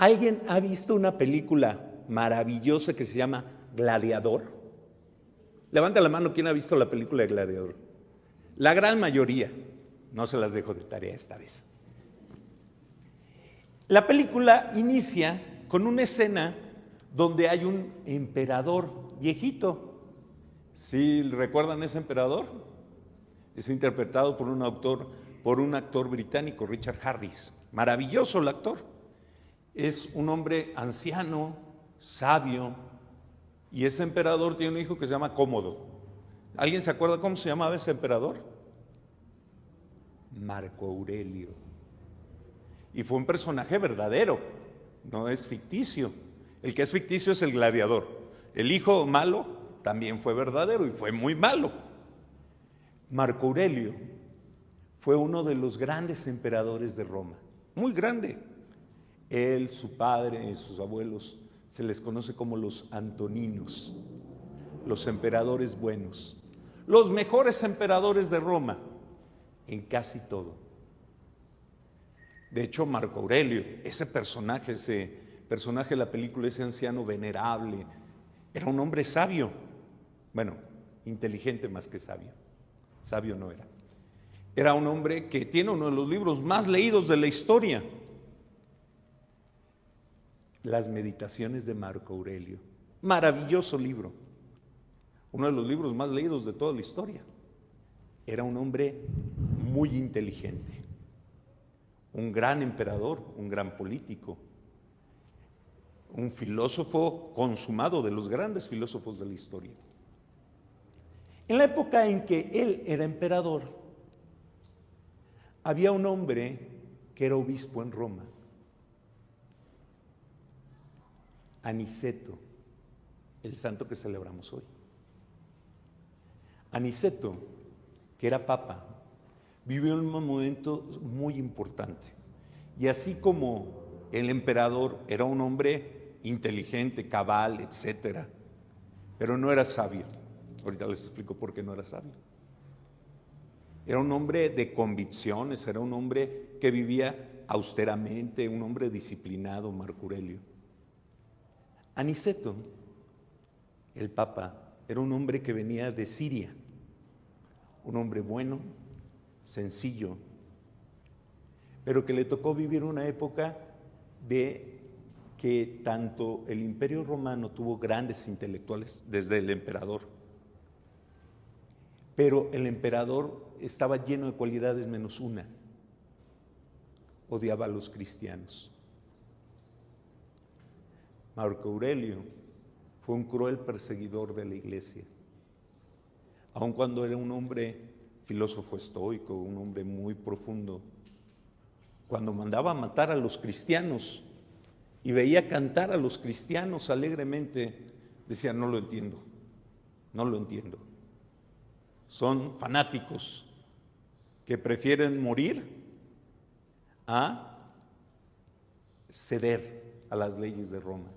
¿Alguien ha visto una película maravillosa que se llama Gladiador? Levanta la mano, ¿quién ha visto la película de Gladiador? La gran mayoría. No se las dejo de tarea esta vez. La película inicia con una escena donde hay un emperador viejito. ¿Sí recuerdan ese emperador? Es interpretado por un actor británico, Richard Harris. Maravilloso el actor. Es un hombre anciano, sabio, y ese emperador tiene un hijo que se llama Cómodo. ¿Alguien se acuerda cómo se llamaba ese emperador? Marco Aurelio. Y fue un personaje verdadero, no es ficticio. El que es ficticio es el gladiador. El hijo malo también fue verdadero y fue muy malo. Marco Aurelio fue uno de los grandes emperadores de Roma, muy grande. Él, su padre y sus abuelos se les conoce como los antoninos, los emperadores buenos, los mejores emperadores de Roma en casi todo. De hecho, Marco Aurelio, ese personaje de la película, ese anciano venerable, era un hombre sabio, bueno, inteligente más que sabio, sabio no era. Era un hombre que tiene uno de los libros más leídos de la historia, Las Meditaciones de Marco Aurelio. Maravilloso libro, uno de los libros más leídos de toda la historia. Era un hombre muy inteligente, un gran emperador, un gran político, un filósofo consumado, de los grandes filósofos de la historia. En la época en que él era emperador, había un hombre que era obispo en Roma, Aniceto, el santo que celebramos hoy. Aniceto, que era papa, vivió en un momento muy importante. Y así como el emperador era un hombre inteligente, cabal, etcétera, pero no era sabio. Ahorita les explico por qué no era sabio. Era un hombre de convicciones, era un hombre que vivía austeramente, un hombre disciplinado, Marco Aurelio. Aniceto, el papa, era un hombre que venía de Siria, un hombre bueno, sencillo, pero que le tocó vivir una época de que tanto el Imperio Romano tuvo grandes intelectuales, desde el emperador, pero el emperador estaba lleno de cualidades menos una: odiaba a los cristianos. Marco Aurelio fue un cruel perseguidor de la iglesia, aun cuando era un hombre filósofo estoico, un hombre muy profundo. Cuando mandaba a matar a los cristianos y veía cantar a los cristianos alegremente, decía: no lo entiendo, no lo entiendo. Son fanáticos que prefieren morir a ceder a las leyes de Roma.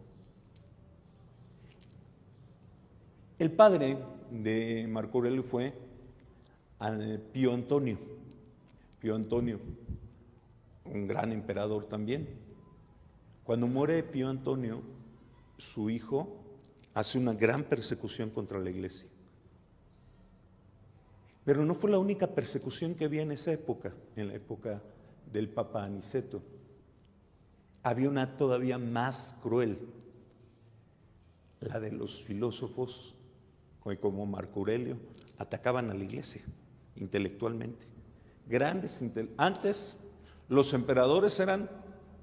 El padre de Marco Aurelio fue Pío Antonio. Pío Antonio, un gran emperador también. Cuando muere Pío Antonio, su hijo hace una gran persecución contra la iglesia. Pero no fue la única persecución que había en esa época, en la época del Papa Aniceto. Había una todavía más cruel, la de los filósofos, como Marco Aurelio, atacaban a la iglesia intelectualmente. Antes los emperadores eran,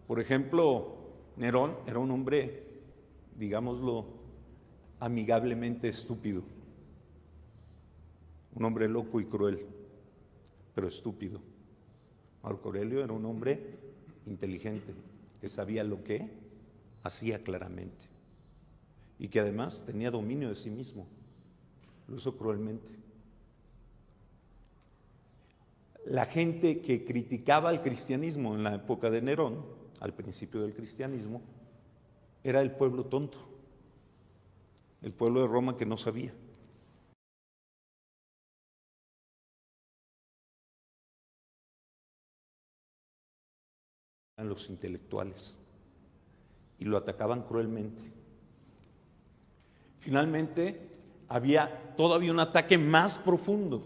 por ejemplo, Nerón era un hombre, digámoslo amigablemente, estúpido, un hombre loco y cruel, pero estúpido. Marco Aurelio era un hombre inteligente, que sabía lo que hacía claramente y que además tenía dominio de sí mismo. Lo hizo cruelmente. La gente que criticaba al cristianismo en la época de Nerón, al principio del cristianismo, era el pueblo tonto, el pueblo de Roma que no sabía. Eran los intelectuales. y lo atacaban cruelmente. Finalmente, había todavía un ataque más profundo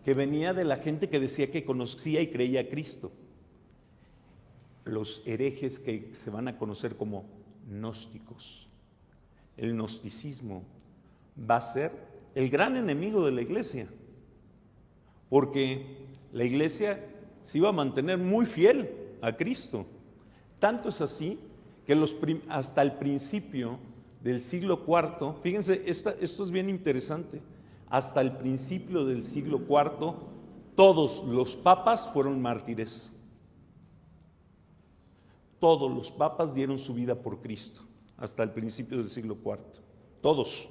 que venía de la gente que decía que conocía y creía a Cristo. Los herejes que se van a conocer como gnósticos. El gnosticismo va a ser el gran enemigo de la iglesia, porque la iglesia se iba a mantener muy fiel a Cristo. Tanto es así que hasta el principio del siglo IV, fíjense, esto es bien interesante, hasta el principio del siglo IV, todos los papas fueron mártires. Todos los papas dieron su vida por Cristo, hasta el principio del siglo IV. Todos.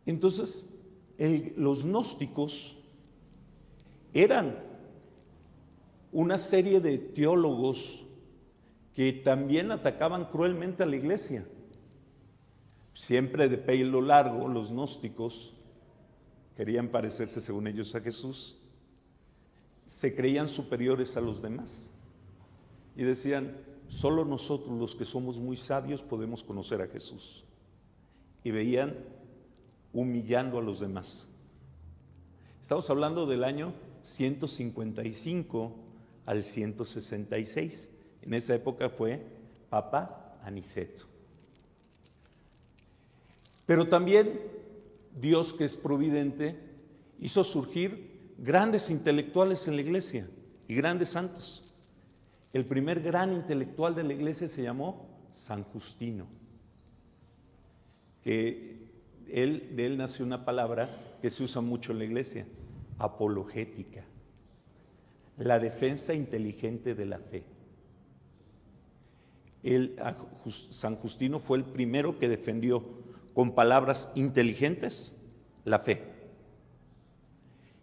Entonces, los gnósticos eran una serie de teólogos que también atacaban cruelmente a la iglesia. Siempre de pelo largo, los gnósticos querían parecerse, según ellos, a Jesús. Se creían superiores a los demás y decían, solo nosotros los que somos muy sabios podemos conocer a Jesús. Y veían humillando a los demás. Estamos hablando del año 155 al 166. En esa época fue Papa Aniceto. Pero también Dios, que es providente, hizo surgir grandes intelectuales en la iglesia y grandes santos. El primer gran intelectual de la iglesia se llamó San Justino, que de él nació una palabra que se usa mucho en la iglesia, apologética, la defensa inteligente de la fe. San Justino fue el primero que defendió con palabras inteligentes la fe.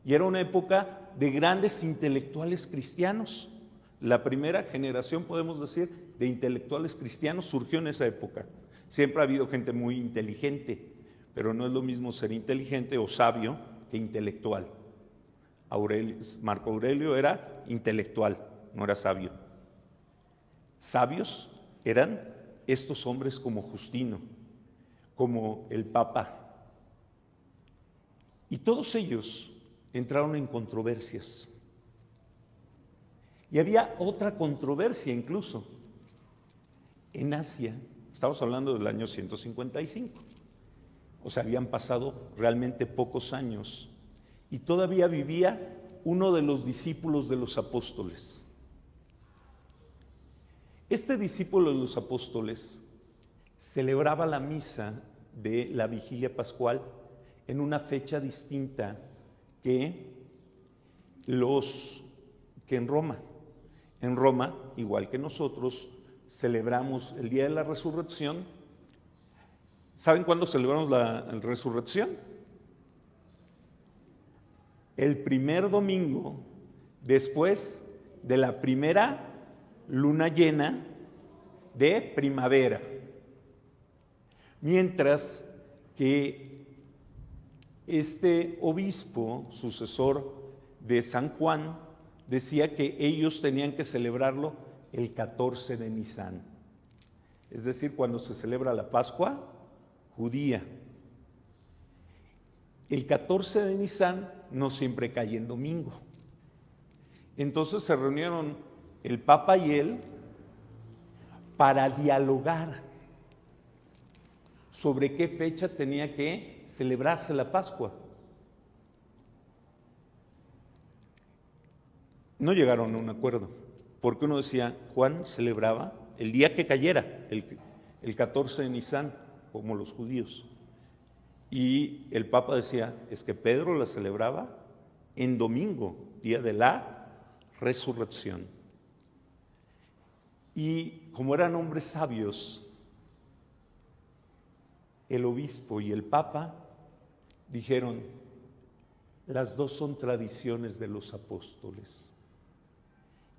Y era una época de grandes intelectuales cristianos. La primera generación, podemos decir, de intelectuales cristianos surgió en esa época. Siempre ha habido gente muy inteligente, pero no es lo mismo ser inteligente o sabio que intelectual. Marco Aurelio era intelectual, no era sabio. Sabios eran estos hombres como Justino, como el Papa. Y todos ellos entraron en controversias. Y había otra controversia incluso. En Asia, estamos hablando del año 155, o sea, habían pasado realmente pocos años, y todavía vivía uno de los discípulos de los apóstoles. Este discípulo de los apóstoles celebraba la misa de la vigilia pascual en una fecha distinta que en Roma. En Roma, igual que nosotros, celebramos el día de la resurrección. ¿Saben cuándo celebramos la resurrección? El primer domingo después de la primera luna llena de primavera. Mientras que este obispo, sucesor de San Juan, decía que ellos tenían que celebrarlo el 14 de Nisan, es decir, cuando se celebra la Pascua judía. El 14 de Nisan no siempre cae en domingo. Entonces se reunieron el Papa y él para dialogar sobre qué fecha tenía que celebrarse la Pascua. No llegaron a un acuerdo, porque uno decía, Juan celebraba el día que cayera, el 14 de Nisan, como los judíos. Y el Papa decía, es que Pedro la celebraba en domingo, día de la resurrección. Y como eran hombres sabios, el obispo y el Papa dijeron, las dos son tradiciones de los apóstoles.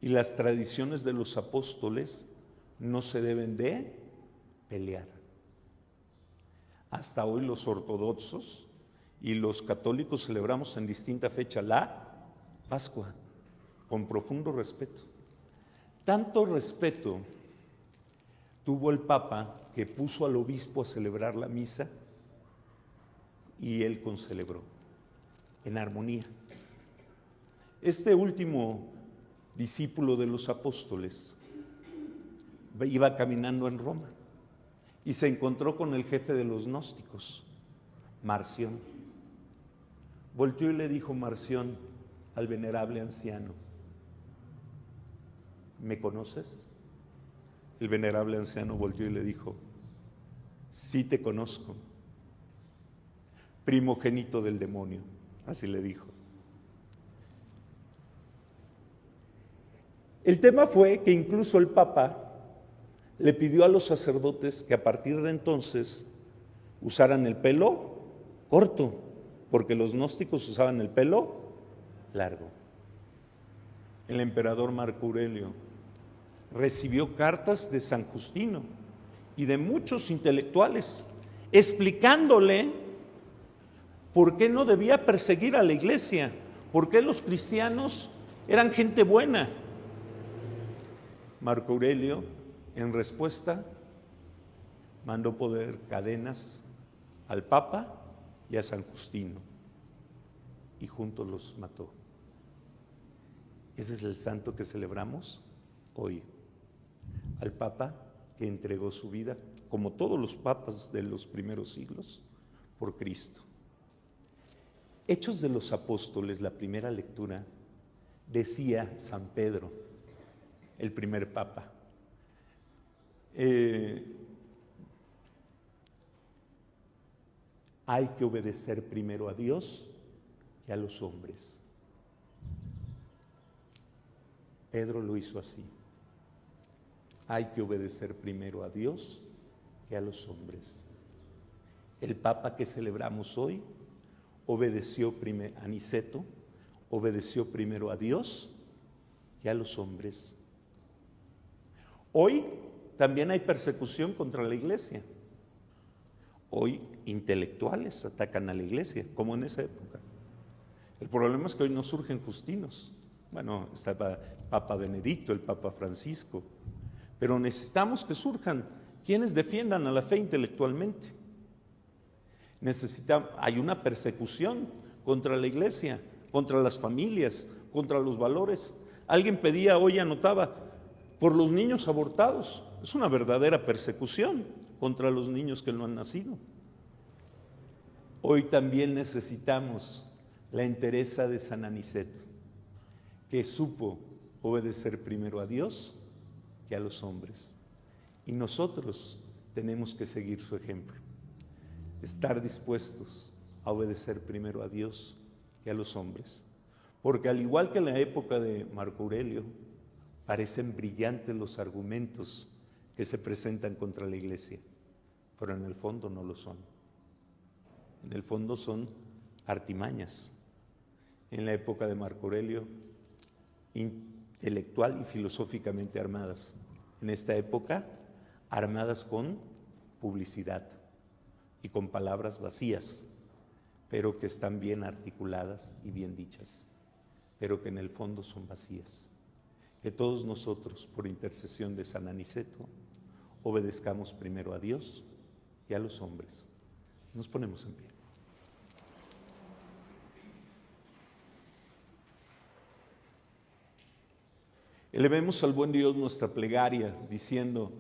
Y las tradiciones de los apóstoles no se deben de pelear. Hasta hoy los ortodoxos y los católicos celebramos en distinta fecha la Pascua, con profundo respeto. Tanto respeto tuvo el Papa que puso al obispo a celebrar la misa y él concelebró, en armonía. Este último discípulo de los apóstoles iba caminando en Roma y se encontró con el jefe de los gnósticos, Marción. Volteó y le dijo Marción al venerable anciano: ¿me conoces? El venerable anciano volteó y le dijo: sí te conozco, primogénito del demonio, así le dijo. El tema fue que incluso el Papa le pidió a los sacerdotes que a partir de entonces usaran el pelo corto, porque los gnósticos usaban el pelo largo. El emperador Marco Aurelio recibió cartas de San Justino y de muchos intelectuales explicándole por qué no debía perseguir a la iglesia, por qué los cristianos eran gente buena. Marco Aurelio, en respuesta, mandó poner cadenas al Papa y a San Justino y juntos los mató. Ese es el santo que celebramos hoy, al Papa que entregó su vida, como todos los papas de los primeros siglos, por Cristo. Hechos de los Apóstoles, la primera lectura, decía San Pedro, el primer papa: hay que obedecer primero a Dios que a los hombres. Pedro lo hizo así: hay que obedecer primero a Dios que a los hombres. El Papa que celebramos hoy obedeció primero, Aniceto, obedeció primero a Dios que a los hombres. Hoy también hay persecución contra la iglesia. Hoy intelectuales atacan a la iglesia, como en esa época. El problema es que hoy no surgen Justinos. Bueno, está Papa Benedicto, el Papa Francisco, pero necesitamos que surjan quienes defiendan a la fe intelectualmente. Hay una persecución contra la iglesia, contra las familias, contra los valores. Alguien pedía, hoy anotaba, por los niños abortados. Es una verdadera persecución contra los niños que no han nacido. Hoy también necesitamos la entereza de San Aniceto, que supo obedecer primero a Dios que a los hombres. Y nosotros tenemos que seguir su ejemplo, estar dispuestos a obedecer primero a Dios que a los hombres. Porque al igual que en la época de Marco Aurelio, parecen brillantes los argumentos que se presentan contra la iglesia, pero en el fondo no lo son. En el fondo son artimañas. En la época de Marco Aurelio, intelectual y filosóficamente armadas. En esta época, armadas con publicidad y con palabras vacías, pero que están bien articuladas y bien dichas, pero que en el fondo son vacías. Que todos nosotros, por intercesión de San Aniceto, obedezcamos primero a Dios y a los hombres. Nos ponemos en pie. Elevemos al buen Dios nuestra plegaria, diciendo: